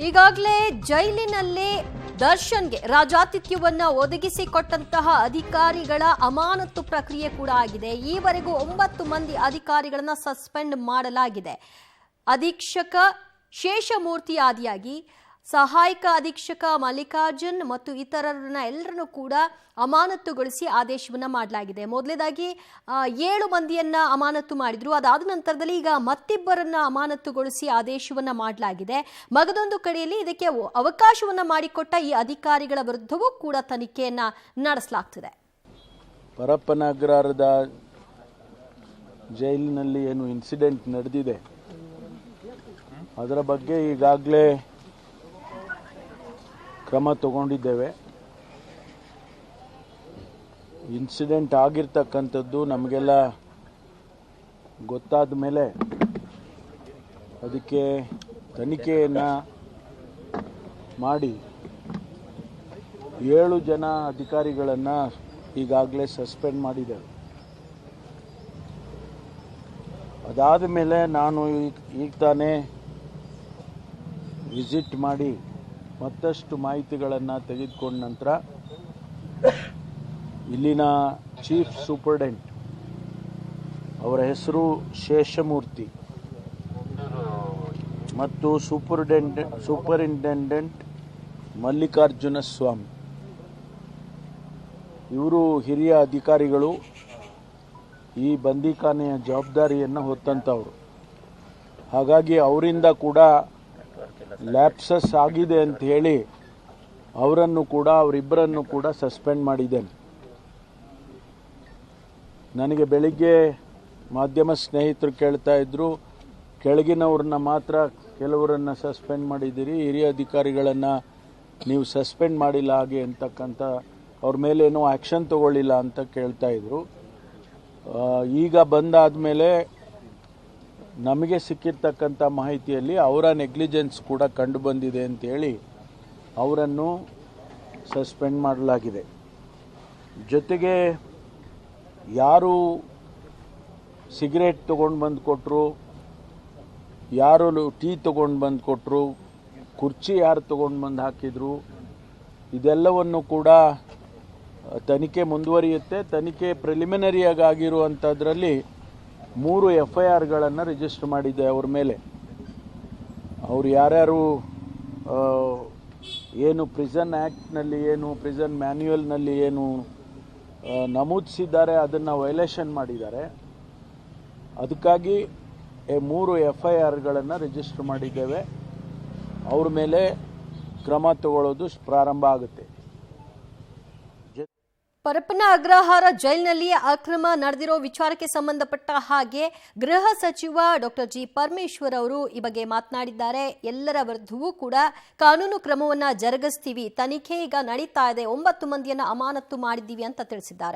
ಈಗಾಗಲೇ ಜೈಲಿನಲ್ಲಿ ದರ್ಶನ್ಗೆ ರಾಜಾತಿಥ್ಯವನ್ನ ಒದಗಿಸಿಕೊಟ್ಟಂತಹ ಅಧಿಕಾರಿಗಳ ಅಮಾನತು ಪ್ರಕ್ರಿಯೆ ಕೂಡ ಆಗಿದೆ. ಈವರೆಗೂ 9 ಮಂದಿ ಅಧಿಕಾರಿಗಳನ್ನ ಸಸ್ಪೆಂಡ್ ಮಾಡಲಾಗಿದೆ. ಅಧೀಕ್ಷಕ ಶೇಷಮೂರ್ತಿ ಆದಿಯಾಗಿ ಸಹಾಯಕ ಅಧೀಕ್ಷಕ ಮಲ್ಲಿಕಾರ್ಜುನ್ ಮತ್ತು ಇತರರನ್ನ ಎಲ್ಲರನ್ನೂ ಕೂಡ ಅಮಾನತುಗೊಳಿಸಿ ಆದೇಶವನ್ನ ಮಾಡಲಾಗಿದೆ. ಮೊದಲನೇದಾಗಿ 7 ಮಂದಿಯನ್ನ ಅಮಾನತು ಮಾಡಿದ್ರು. ಅದಾದ ನಂತರದಲ್ಲಿ ಈಗ ಮತ್ತಿಬ್ಬರನ್ನ ಅಮಾನತುಗೊಳಿಸಿ ಆದೇಶವನ್ನ ಮಾಡಲಾಗಿದೆ. ಮಗದೊಂದು ಕಡೆಯಲ್ಲಿ ಇದಕ್ಕೆ ಅವಕಾಶವನ್ನ ಮಾಡಿಕೊಟ್ಟ ಈ ಅಧಿಕಾರಿಗಳ ವಿರುದ್ಧವೂ ಕೂಡ ತನಿಖೆಯನ್ನ ನಡೆಸಲಾಗ್ತಿದೆ. ಪರಪ್ಪನ ಅಗ್ರಹಾರದ ಜೈಲಿನಲ್ಲಿ ಏನು ಇನ್ಸಿಡೆಂಟ್ ನಡೆದಿದೆ ಅದರ ಬಗ್ಗೆ ಈಗಾಗಲೇ ಕ್ರಮ ತಗೊಂಡಿದ್ದೇವೆ. ಇನ್ಸಿಡೆಂಟ್ ಆಗಿರ್ತಕ್ಕಂಥದ್ದು ನಮಗೆಲ್ಲ ಗೊತ್ತಾದ ಮೇಲೆ ಅದಕ್ಕೆ ತನಿಖೆಯನ್ನು ಮಾಡಿ 7 ಜನ ಅಧಿಕಾರಿಗಳನ್ನು ಈಗಾಗಲೇ ಸಸ್ಪೆಂಡ್ ಮಾಡಿದ್ದೇವೆ. ಅದಾದ ಮೇಲೆ ನಾನು ಈಗ ತಾನೇ ವಿಸಿಟ್ ಮಾಡಿ ಮತ್ತಷ್ಟು ಮಾಹಿತಿಗಳನ್ನು ತೆಗೆದುಕೊಂಡ ನಂತರ ಇಲ್ಲಿನ ಚೀಫ್ ಸೂಪರ್ಡೆಂಟ್ ಅವರ ಹೆಸರು ಶೇಷಮೂರ್ತಿ ಮತ್ತು ಸೂಪರಿಂಟೆಂಡೆಂಟ್ ಮಲ್ಲಿಕಾರ್ಜುನ ಸ್ವಾಮಿ ಇವರು ಹಿರಿಯ ಅಧಿಕಾರಿಗಳು. ಈ ಬಂದಿಖಾನೆಯ ಜವಾಬ್ದಾರಿಯನ್ನು ಹೊತ್ತಂತವರು. ಹಾಗಾಗಿ ಅವರಿಂದ ಕೂಡ ಲ್ಯಾಪ್ಸಸ್ ಆಗಿದೆ ಅಂತ ಹೇಳಿ ಅವರಿಬ್ಬರನ್ನು ಕೂಡ ಸಸ್ಪೆಂಡ್ ಮಾಡಿದ್ದೇನೆ. ನನಗೆ ಬೆಳಿಗ್ಗೆ ಮಾಧ್ಯಮ ಸ್ನೇಹಿತರು ಕೇಳ್ತಾ ಇದ್ರು, ಕೆಳಗಿನವ್ರನ್ನ ಮಾತ್ರ ಕೆಲವರನ್ನು ಸಸ್ಪೆಂಡ್ ಮಾಡಿದ್ದೀರಿ, ಹಿರಿಯ ಅಧಿಕಾರಿಗಳನ್ನು ನೀವು ಸಸ್ಪೆಂಡ್ ಮಾಡಿಲ್ಲ ಹಾಗೆ ಅಂತಕ್ಕಂಥ ಅವ್ರ ಮೇಲೇನೋ ಆ್ಯಕ್ಷನ್ ತಗೊಳ್ಳಿಲ್ಲ ಅಂತ ಕೇಳ್ತಾ ಇದ್ರು. ಈಗ ಬಂದಾದ ಮೇಲೆ ನಮಗೆ ಸಿಕ್ಕಿರ್ತಕ್ಕಂಥ ಮಾಹಿತಿಯಲ್ಲಿ ಅವರ ನೆಗ್ಲಿಜೆನ್ಸ್ ಕೂಡ ಕಂಡು ಬಂದಿದೆ ಅಂತೇಳಿ ಅವರನ್ನು ಸಸ್ಪೆಂಡ್ ಮಾಡಲಾಗಿದೆ. ಜೊತೆಗೆ ಯಾರು ಸಿಗರೇಟ್ ತೊಗೊಂಡು ಬಂದು ಕೊಟ್ಟರು, ಯಾರು ಟೀ ತೊಗೊಂಡು ಬಂದು ಕೊಟ್ಟರು, ಕುರ್ಚಿ ಯಾರು ತೊಗೊಂಡು ಬಂದು ಹಾಕಿದ್ರು, ಇದೆಲ್ಲವನ್ನು ಕೂಡ ತನಿಖೆ ಮುಂದುವರಿಯುತ್ತೆ. ತನಿಖೆ ಪ್ರಿಲಿಮಿನರಿಯಾಗಿ ಆಗಿರುವಂಥದ್ರಲ್ಲಿ 3 FIRಗಳನ್ನು ರಿಜಿಸ್ಟರ್ ಮಾಡಿದೆ ಅವ್ರ ಮೇಲೆ. ಅವರು ಯಾರ್ಯಾರು ಏನು ಪ್ರಿಸನ್ ಆ್ಯಕ್ಟ್ನಲ್ಲಿ ಏನು ಪ್ರಿಸನ್ ಮ್ಯಾನ್ಯುಯಲ್ನಲ್ಲಿ ಏನು ನಮೂದಿಸಿದ್ದಾರೆ ಅದನ್ನು ವೈಲೇಷನ್ ಮಾಡಿದ್ದಾರೆ. ಅದಕ್ಕಾಗಿ 3 FIRಗಳನ್ನು ರಿಜಿಸ್ಟರ್ ಮಾಡಿದ್ದೇವೆ. ಅವ್ರ ಮೇಲೆ ಕ್ರಮ ತಗೊಳ್ಳೋದು ಪ್ರಾರಂಭ ಆಗುತ್ತೆ. ಪರಪ್ಪನ ಅಗ್ರಹಾರ ಜೈಲಿನಲ್ಲಿ ಅಕ್ರಮ ನಡೆದಿರೋ ವಿಚಾರಕ್ಕೆ ಸಂಬಂಧಪಟ್ಟ ಹಾಗೆ ಗೃಹ ಸಚಿವ ಡಾಕ್ಟರ್ ಜಿ ಪರಮೇಶ್ವರ್ ಅವರು ಈ ಬಗ್ಗೆ ಮಾತನಾಡಿದ್ದಾರೆ. ಎಲ್ಲರ ವಿರುದ್ಧವೂ ಕೂಡ ಕಾನೂನು ಕ್ರಮವನ್ನ ಜರುಗಿಸ್ತೀವಿ, ತನಿಖೆ ಈಗ ನಡೀತಾ ಇದೆ, 9 ಮಂದಿಯನ್ನ ಅಮಾನತು ಮಾಡಿದ್ದೀವಿ ಅಂತ ತಿಳಿಸಿದ್ದಾರೆ.